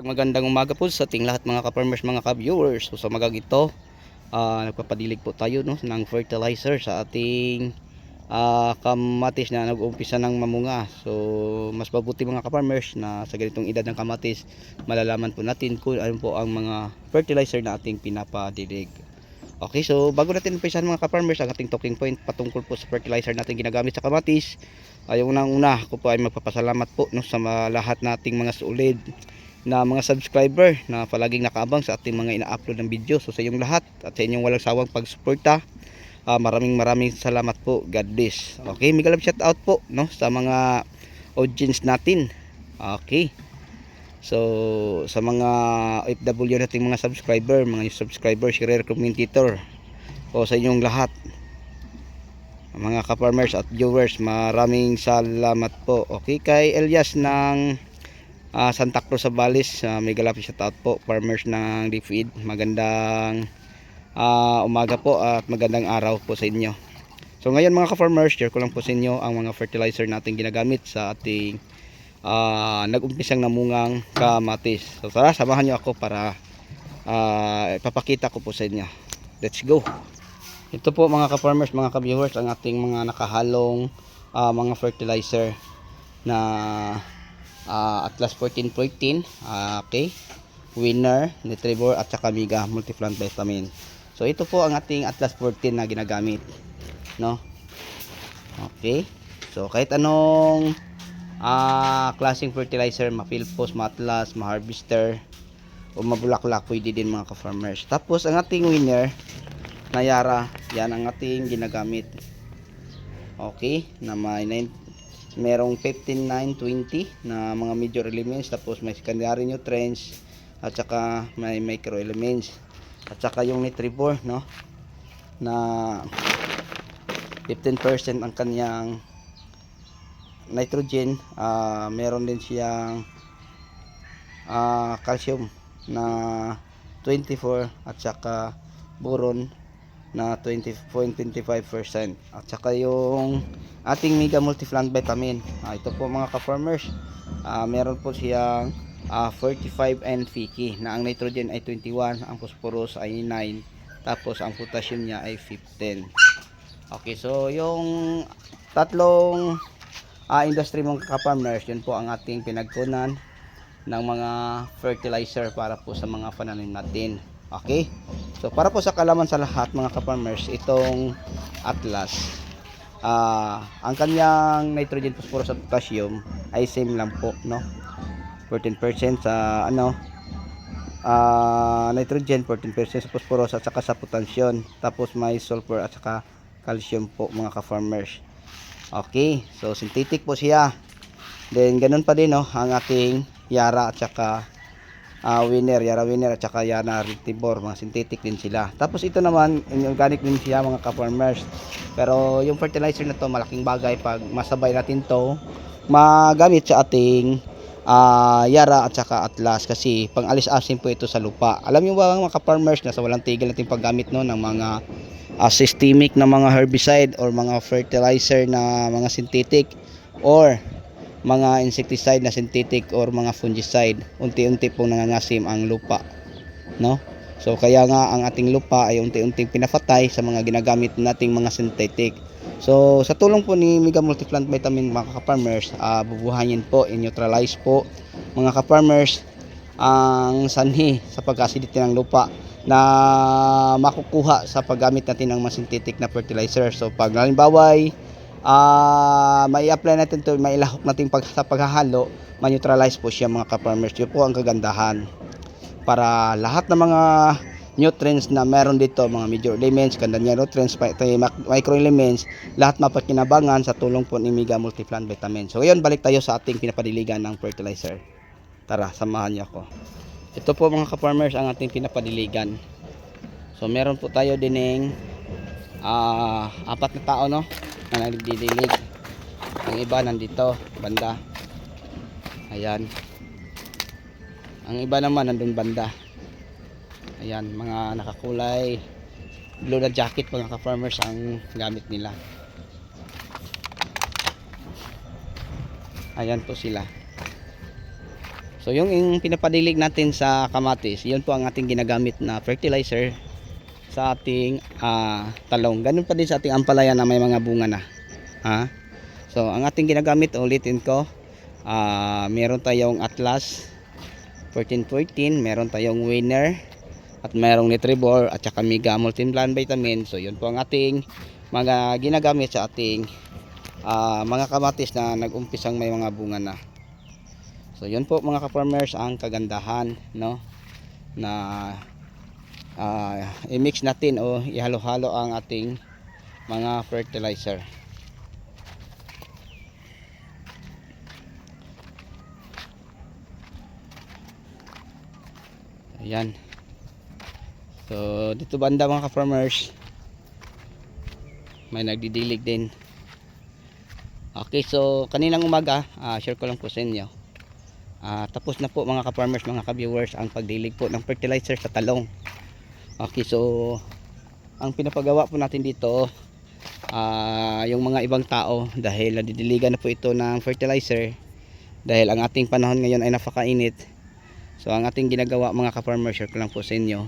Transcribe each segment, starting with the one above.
Magandang umaga po sa ating lahat mga ka-farmers, mga ka-viewers. So sa magang ito, nagpapadilig po tayo ng fertilizer sa ating kamatis na nag-uumpisa ng mamunga. So mas mabuti mga ka-farmers na sa ganitong edad ng kamatis, malalaman po natin kung ano po ang mga fertilizer na ating pinapadilig. Okay, so bago natin umpisahan mga ka-farmers ang ating talking point patungkol po sa fertilizer natin ginagamit sa kamatis, yung unang-una ko po ay magpapasalamat po sa lahat nating mga suulid na mga subscriber na palaging nakaabang sa ating mga ina-upload ng video. So sa inyong lahat at sa inyong walang sawang pagsuporta, maraming salamat po. God bless. Okay, mega love shout out po sa mga audience natin. Okay, so sa mga OFW nating mga subscriber, mga subscriber, share, commentator, o sa inyong lahat mga ka-farmers at viewers, maraming salamat po. Okay, kay Elias ng Santa Cruz sa Balis, may galapis shout out po, farmers ng Defeed. Magandang umaga po at magandang araw po sa inyo. So ngayon mga ka-farmers, share ko lang po sa inyo ang mga fertilizer natin ginagamit sa ating nag-umpisang namungang kamatis. So tara, samahan nyo ako para ipapakita ko po sa inyo. Let's go. Ito po mga ka-farmers, mga ka-viewers, ang ating mga nakahalong mga fertilizer na Atlas 1414, okay, Winner, Nutrivore at saka Mega Multiplant Vitamin. So ito po ang ating Atlas 14 na ginagamit, no? Okay, so kahit anong klaseng fertilizer, ma-Philpos, ma-Atlas, ma-Harvester o mabulaklak, pwede din mga ka-farmers. Tapos ang ating Winner na Yara, yan ang ating ginagamit. Okay, na may merong 15,920 na mga major elements, tapos may secondary nutrients at saka may micro elements, at saka yung Nutrivore, no, na 15% ang kanyang nitrogen, meron din siyang calcium na 24 at saka boron na 20.25%, at saka yung ating Mega Multiplant Vitamin, ito po mga ka-farmers, meron po siyang 45 NPK na ang nitrogen ay 21, ang phosphorus ay 9, tapos ang potassium niya ay 15. Okay, so yung tatlong industry mga ka-farmers, yun po ang ating pinagkunan ng mga fertilizer para po sa mga pananim natin. Okay, so para po sa kalaman sa lahat mga ka-farmers, itong Atlas, ang kanyang nitrogen, phosphorus at potassium ay same lang po, no? 14% sa nitrogen, 14% sa phosphorus at saka sa potassium, tapos may sulfur at saka calcium po mga ka-farmers. Okay, so synthetic po siya. Then ganun pa din, no, ang ating Yara at saka Winner, Yara Winner at saka Yara Nutrivore, mga synthetic din sila. Tapos ito naman, organic din siya mga ka-farmers. Pero yung fertilizer na to, malaking bagay pag masabay natin to magamit sa ating Yara at saka Atlas, kasi pang alis asin po ito sa lupa. Alam niyo ba mga ka-farmers na sa walang tigil natin paggamit ng mga systemic na mga herbicide or mga fertilizer na mga synthetic or mga insecticide na synthetic or mga fungicide, unti-unti pong nangangasim ang lupa, no? So kaya nga ang ating lupa ay unti-unting pinapatay sa mga ginagamit nating mga synthetic. So sa tulong po ni Mega Multiplant Vitamin mga ka-farmers, bubuhayin po, i-neutralize po mga ka-farmers ang sanhi sa pag-acidity ng lupa na makukuha sa paggamit natin ng mga synthetic na fertilizer. So pag halimbawa may apply natin to, may ilahok natin sa paghahalo, ma-neutralize po siya mga ka-farmers. Yun po ang kagandahan, para lahat ng mga nutrients na meron dito, mga major elements, kandanya nutrients, micro elements, lahat mapakinabangan sa tulong po ni Mega Multiplant Vitamin. So ngayon, balik tayo sa ating pinapadiligan ng fertilizer. Tara, samahan niyo ako. Ito po mga ka-farmers ang ating pinapadiligan. So meron po tayo dining apat na tao, no, na nagdidilig. Ang iba nandito banda, ayan. Ang iba naman nandun banda, ayan. Mga nakakulay blue na jacket mga ka-farmers ang gamit nila, ayan po sila. So yung pinapadilig natin sa kamatis, yun po ang ating ginagamit na fertilizer sa ating talong. Ganun pa din sa ating ampalaya na may mga bunga na. Ha? So ang ating ginagamit, ulitin ko, meron tayong Atlas 1414, meron tayong Winner, at mayroong Nutribor, at saka Mega Multiplan Vitamin. So yun po ang ating mga ginagamit sa ating mga kamatis na nag-umpisang may mga bunga na. So yun po mga ka-farmers ang kagandahan, no, na i-mix natin o ihalo-halo ang ating mga fertilizer. Ayan. So dito banda mga ka-farmers may nagdidilig din. Okay, so kaninang umaga share ko lang po sa inyo, tapos na po mga ka-farmers, mga ka-viewers, ang pagdilig po ng fertilizer sa talong. Okay, so ang pinapagawa po natin dito, yung mga ibang tao, dahil nadidiligan na po ito ng fertilizer, dahil ang ating panahon ngayon ay napakainit. So ang ating ginagawa mga ka-farmers, share ko lang po sa inyo,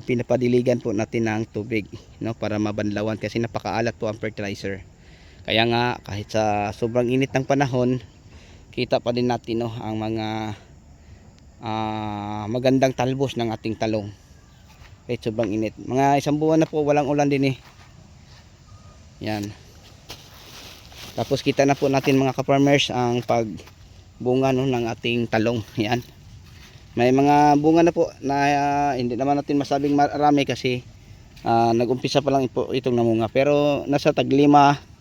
pinapadiligan po natin ng tubig, no, para mabanlawan kasi napakaalat po ang fertilizer. Kaya nga kahit sa sobrang init ng panahon, kita pa din natin, no, ang mga magandang talbos ng ating talong kahit sobrang init. Mga isang buwan na po walang ulan din eh. Yan. Tapos kita na po natin mga ka-farmers ang pagbunga, no, ng ating talong. Yan. May mga bunga na po na hindi naman natin masabing marami kasi nag-umpisa pa lang po itong namunga. Pero nasa tag 5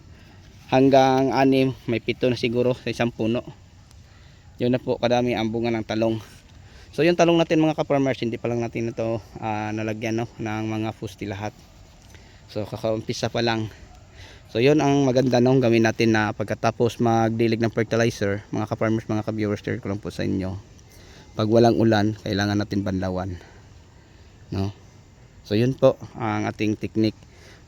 hanggang 6, may 7 na siguro sa isang puno. Yun na po kadami ang bunga ng talong. So yung talong natin mga ka-farmers, hindi pa lang natin ito nalagyan, no, ng mga fusti lahat. So kakaumpisa pa lang. So yun ang maganda nung gawin natin na pagkatapos magdilig ng fertilizer, mga ka-farmers, mga ka-viewers, share ko lang po sa inyo. Pag walang ulan, kailangan natin banlawan, no? So yun po ang ating technique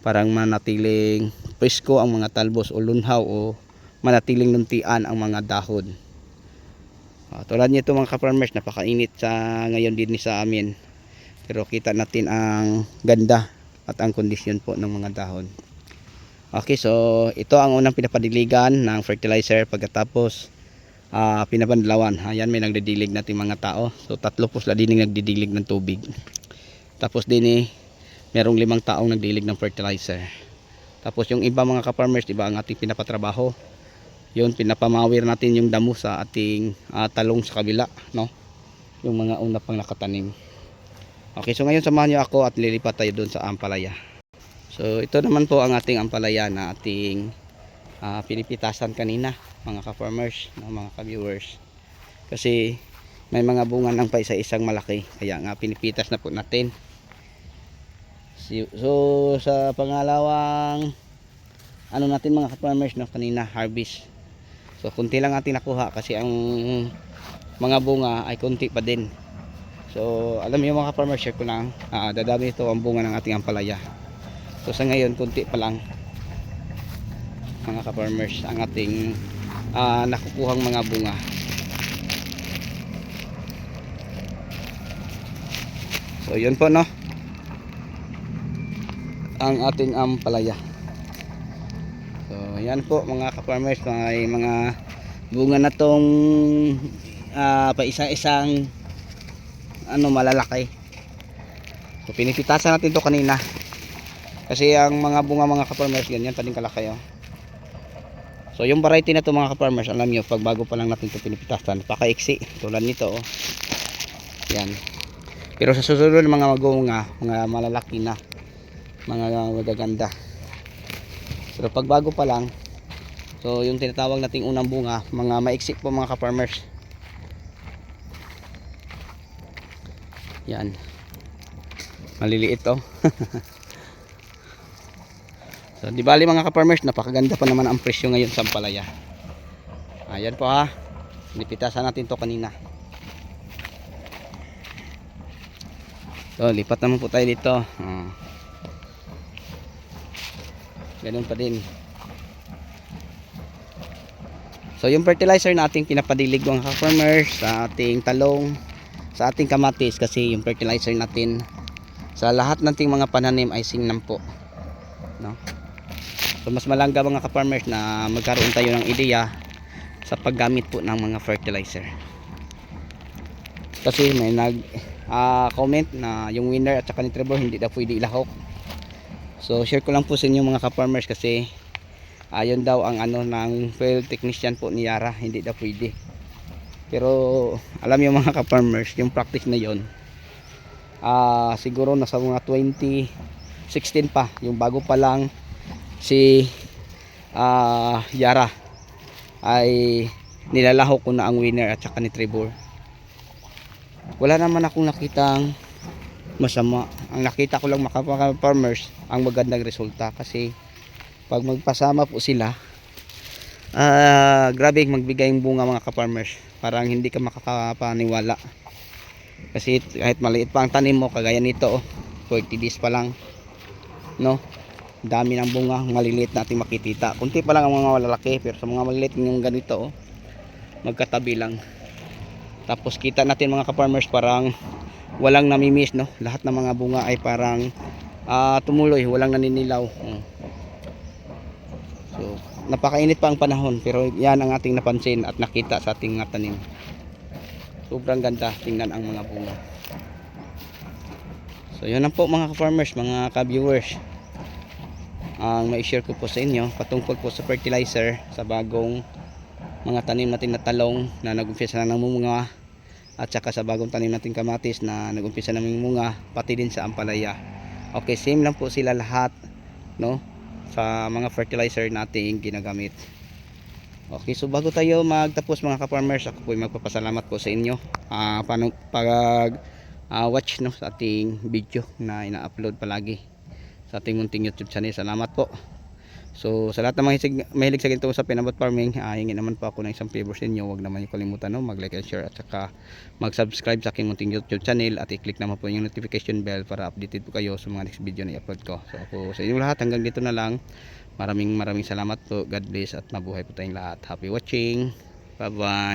para manatiling presko ang mga talbos o lunhaw o manatiling luntian ang mga dahon. Tulad nito mga ka-farmers, napakainit sa ngayon din sa amin, pero kita natin ang ganda at ang kondisyon po ng mga dahon. Okay, so ito ang unang pinapadiligan ng fertilizer. Pagkatapos pinabanlawan. Ayan, may nagdidilig natin mga tao. So 3 po sila din nagdidilig ng tubig. Tapos din merong 5 taong nagdilig ng fertilizer. Tapos yung iba mga ka-farmers, iba ang ating pinapatrabaho. Yun, pinapamawir natin yung damo sa ating talong sa kabila, no? Yung mga una pang nakatanim. Okay, so ngayon samahan nyo ako at lilipat tayo dun sa ampalaya. So ito naman po ang ating ampalaya na ating pinipitasan kanina mga ka-farmers, no, mga ka-viewers. Kasi may mga bunga ng pa isa-isang malaki, kaya nga pinipitas na po natin. So sa pangalawang ano natin mga ka-farmers, no, kanina harvest. So kunti lang ating nakuha kasi ang mga bunga ay kunti pa din. So alam niyo mga ka-farmers, share ko lang, dadami ito ang bunga ng ating ampalaya. So sa ngayon kunti pa lang mga ka-farmers ang ating nakukuhang mga bunga. So yun po, no, ang ating ampalaya. So yan po mga ka-farmers, may mga bunga na tong pa isang-isang malalaki. So pinipitasan natin to kanina kasi ang mga bunga mga ka-farmers ganyan pa din kalaki, oh. So yung variety na to mga ka-farmers, alam nyo, pag bago pa lang natin ito pinipitasan, pakaiksi tulad nito, oh. Yan. Pero sa susunod mga magunga, mga malalaki na, mga magaganda. Pero pag bago pa lang, so yung tinatawag nating unang bunga, mga maiksi po mga ka-farmers. Yan. Maliliit, oh. So di bali mga ka-farmers, napakaganda pa naman ang presyo ngayon sa ampalaya. Ayan po, ha. Nipitasan natin to kanina. So lipat naman po tayo dito. Ganun pa din. So yung fertilizer na ating pinapadilig mga ka-farmers sa ating talong, sa ating kamatis, kasi yung fertilizer natin sa lahat ng ating mga pananim ay singnam po, no? So mas malangga mga ka-farmers na magkaroon tayo ng ideya sa paggamit po ng mga fertilizer. Kasi may comment na yung winner at saka Nutribor hindi daw pwede ilahok. So share ko lang po sa inyo mga ka-farmers, kasi ayon daw ang ano ng field technician po ni Yara, hindi daw pwede. Pero alam niyo mga ka-farmers, yung practice na yon siguro nasa mga 2016 pa, yung bago pa lang si Yara ay nilalahok ko na ang winner at saka ni Trevor. Wala naman akong nakitang masama. Ang nakita ko lang mga farmers ang magandang resulta, kasi pag magpasama po sila, grabe magbigay yung bunga mga ka-farmers. Parang hindi ka makakapaniwala, kasi kahit maliit pa ang tanim mo kagaya nito, 40 days pa lang, no, dami ng bunga, maliliit natin makikita. Kunti pa lang ang mga malalaki, pero sa mga maliliit yung ganito, magkatabi lang. Tapos kita natin mga ka-farmers, parang walang namimiss, no, lahat ng mga bunga ay parang tumuloy, walang naninilaw. So napakainit pa ang panahon, pero yan ang ating napansin at nakita sa ating mga tanim. Sobrang ganda tingnan ang mga bunga. So yun lang po mga ka-farmers, mga ka-viewers, ang mai-share ko po sa inyo patungkol po sa fertilizer sa bagong mga tanim natin na talong na nag-umpisa na ng munga, at saka sa bagong tanim natin kamatis na nag-umpisa na ng munga, pati din sa ampalaya. Okay, same lang po sila lahat, no, sa mga fertilizer nating ginagamit. Okay, so bago tayo magtapos mga ka-farmers, ako po ay magpapasalamat po sa inyo pag watch, no, sa ating video na ina-upload palagi sa ating munting YouTube channel. Salamat po. So sa lahat ng mga mahilig sa ganito sa pinabot farming, hingin naman po ako ng isang favor sa inyo. Huwag naman yung kalimutan, no, mag-like and share at saka mag-subscribe sa aking munting YouTube channel, at i-click naman po yung notification bell para updated po kayo sa mga next video na i-upload ko. So ako sa inyong lahat, hanggang dito na lang. Maraming salamat po. God bless at mabuhay po tayong lahat. Happy watching. Bye bye.